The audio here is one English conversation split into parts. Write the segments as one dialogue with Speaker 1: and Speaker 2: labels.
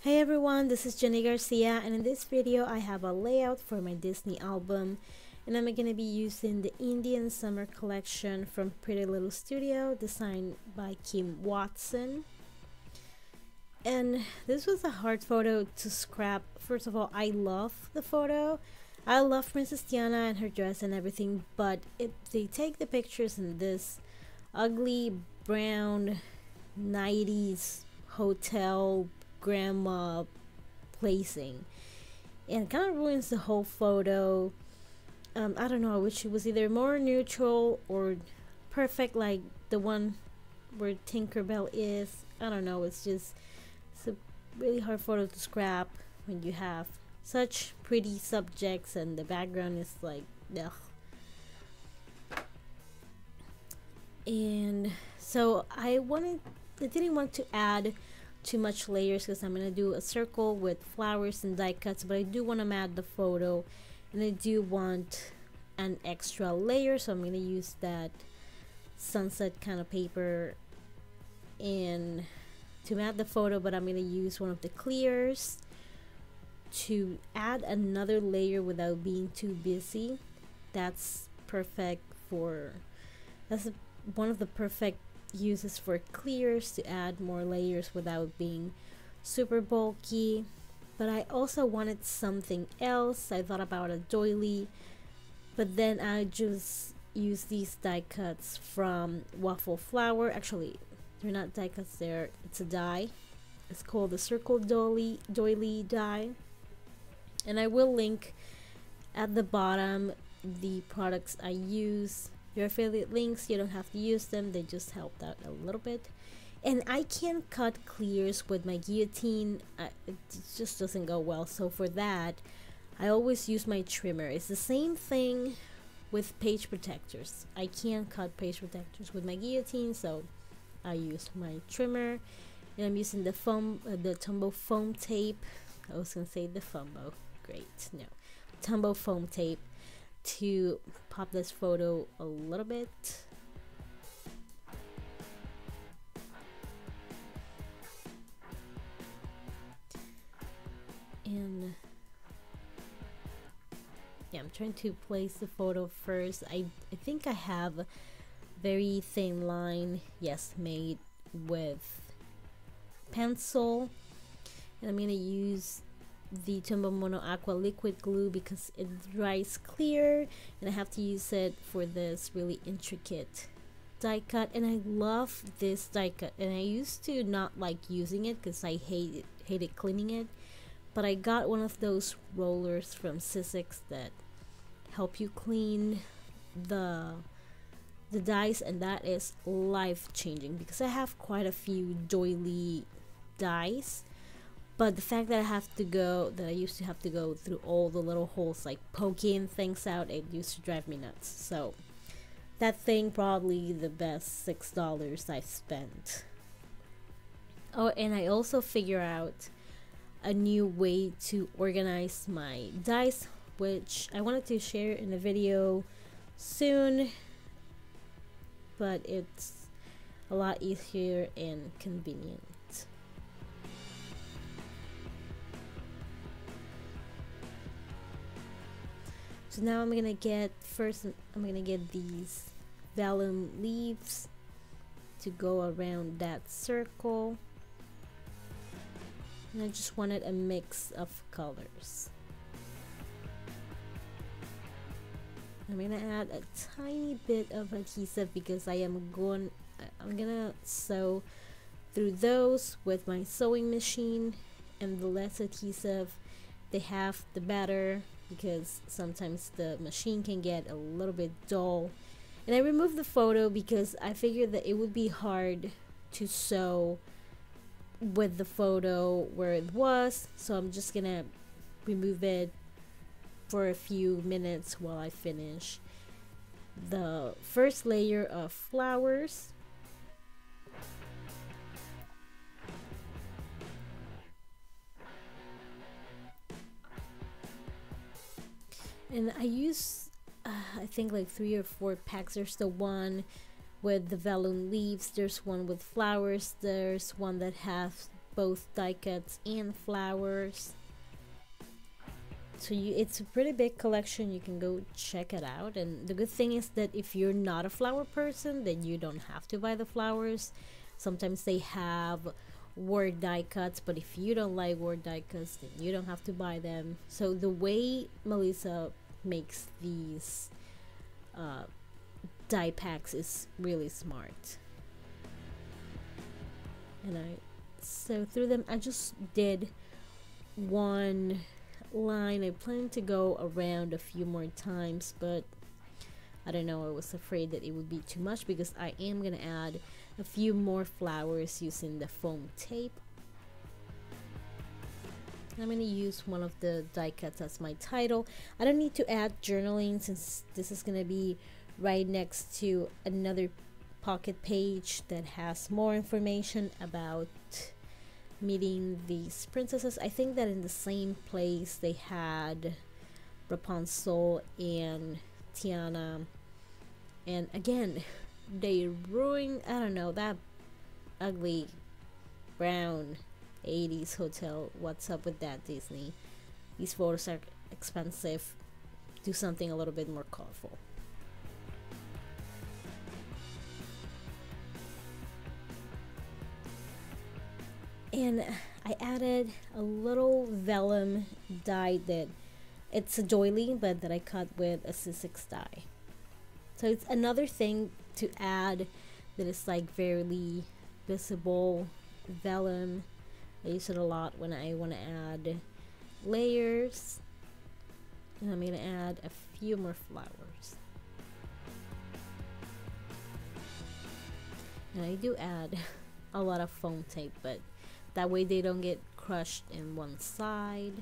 Speaker 1: Hey everyone, this is Jenny Garcia, and in this video I have a layout for my Disney album, and I'm going to be using the Indian Summer Collection from Pretty Little Studio, designed by Kim Watson. And this was a hard photo to scrap. First of all, I love the photo. I love Princess Diana and her dress and everything, but if they take the pictures in this ugly brown 90s hotel grandma placing, and it kind of ruins the whole photo. I don't know, I wish it was either more neutral or perfect like the one where Tinkerbell is. I don't know, it's a really hard photo to scrap when you have such pretty subjects and the background is like ugh. And so I didn't want to add too much layers because I'm gonna do a circle with flowers and die cuts, but I do want to mat the photo and I do want an extra layer, so I'm gonna use that sunset kind of paper and to mat the photo, but I'm gonna use one of the clears to add another layer without being too busy. That's perfect for one of the perfect uses for clears, to add more layers without being super bulky. But I also wanted something else. I thought about a doily, but then I just use these die cuts from Waffle Flower. Actually, they're not die cuts, it's a die. It's called the Circle Doily die, and I will link at the bottom the products I use. Your affiliate links, you don't have to use them, they just helped out a little bit. And I can't cut clears with my guillotine, it just doesn't go well, so for that I always use my trimmer. It's the same thing with page protectors. I can't cut page protectors with my guillotine, so I use my trimmer. And I'm using the Tombow foam tape. I was gonna say the Fumbo, great, no, Tombow foam tape, to pop this photo a little bit. And yeah, I'm trying to place the photo first. I think I have a very thin line, yes, made with pencil, and I'm gonna use the Tombow Mono Aqua liquid glue because it dries clear, and I have to use it for this really intricate die cut. And I love this die cut, and I used to not like using it because I hated cleaning it, but I got one of those rollers from Sizzix that help you clean the dies, and that is life-changing because I have quite a few doily dies. But the fact that I used to have to go through all the little holes, like poking things out, it used to drive me nuts. So that thing, probably the best $6 I spent. Oh, and I also figure out a new way to organize my dice, which I wanted to share in a video soon, but it's a lot easier and convenient. So now I'm gonna get these vellum leaves to go around that circle, and I just wanted a mix of colors. I'm gonna add a tiny bit of adhesive because I'm gonna sew through those with my sewing machine, and the less adhesive they have, the better, because sometimes the machine can get a little bit dull. And I removed the photo because I figured that it would be hard to sew with the photo where it was, so I'm just gonna remove it for a few minutes while I finish the first layer of flowers. And I use I think like 3 or 4 packs. There's the one with the vellum leaves, there's one with flowers, there's one that has both die cuts and flowers. So it's a pretty big collection. You can go check it out. And the good thing is that if you're not a flower person, then you don't have to buy the flowers. Sometimes they have word die cuts, but if you don't like word die cuts, then you don't have to buy them. So the way Melissa makes these die packs is really smart. And so through them I just did one line. I plan to go around a few more times, but I don't know, I was afraid that it would be too much because I am gonna add a few more flowers using the foam tape. I'm gonna use one of the die cuts as my title. I don't need to add journaling since this is gonna be right next to another pocket page that has more information about meeting these princesses. I think that in the same place they had Rapunzel and Tiana, and again they ruined, I don't know, that ugly brown 80s hotel. What's up with that, Disney? These photos are expensive. Do something a little bit more colorful. And I added a little vellum die that it's a doily, but that I cut with a Sizzix die. So it's another thing to add that is like very visible vellum. I use it a lot when I want to add layers. And I'm going to add a few more flowers. And I do add a lot of foam tape, but that way they don't get crushed in one side.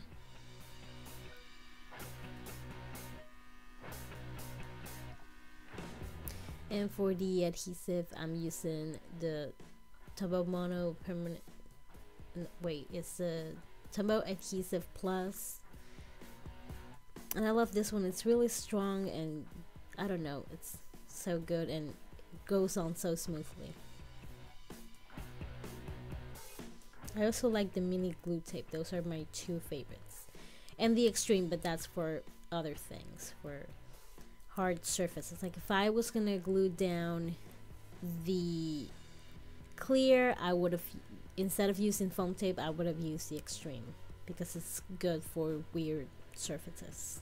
Speaker 1: And for the adhesive, I'm using the Tombow Mono permanent. Wait, it's the Tombow Adhesive Plus. And I love this one. It's really strong and I don't know, it's so good and goes on so smoothly. I also like the mini glue tape. Those are my two favorites. And the extreme, but that's for other things, for hard surfaces. Like if I was gonna glue down the clear, I would have, instead of using foam tape, I would have used the extreme because it's good for weird surfaces.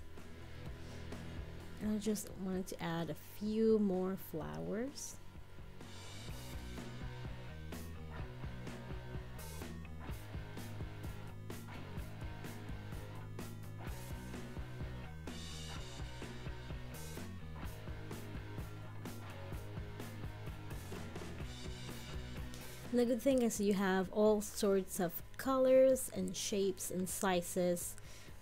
Speaker 1: And I just wanted to add a few more flowers. And the good thing is you have all sorts of colors and shapes and sizes,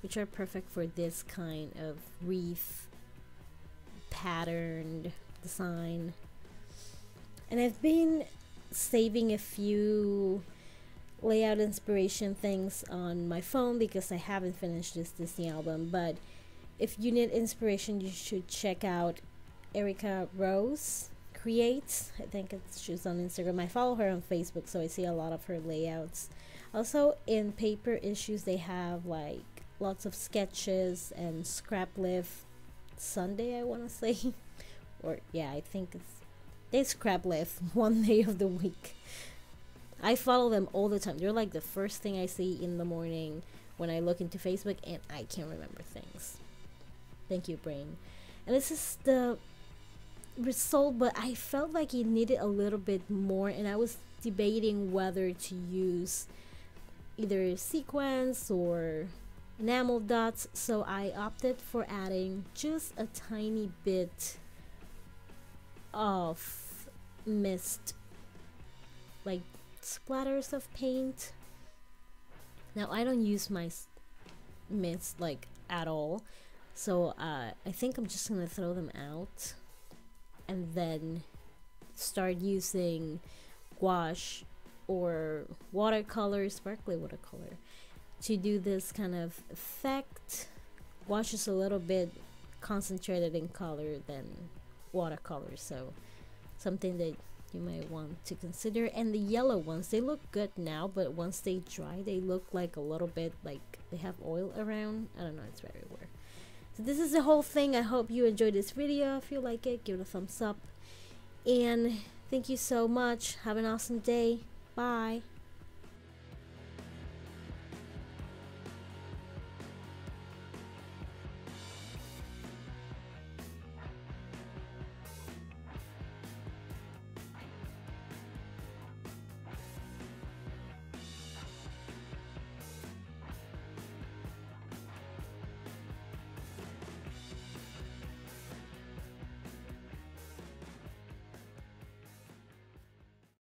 Speaker 1: which are perfect for this kind of wreath patterned design. And I've been saving a few layout inspiration things on my phone because I haven't finished this Disney album. But if you need inspiration, you should check out Erica Rose Creates. I think she's on Instagram. I follow her on Facebook, so I see a lot of her layouts. Also in Paper Issues they have like lots of sketches and scrap lift Sunday, I want to say. Or yeah, I think they scrap lift one day of the week. I follow them all the time. They're like the first thing I see in the morning when I look into Facebook and I can't remember things. Thank you, brain. And this is the result, but I felt like it needed a little bit more, and I was debating whether to use either sequins or enamel dots, so I opted for adding just a tiny bit of mist, like splatters of paint. Now I don't use my mist like at all, so I think I'm just gonna throw them out and then start using gouache or watercolor, sparkly watercolor, to do this kind of effect. Gouache is a little bit concentrated in color than watercolor, so something that you might want to consider. And the yellow ones, they look good now, but once they dry, they look like a little bit like they have oil around. I don't know, it's very weird. So this is the whole thing. I hope you enjoyed this video. If you like it, give it a thumbs up. And thank you so much. Have an awesome day. Bye.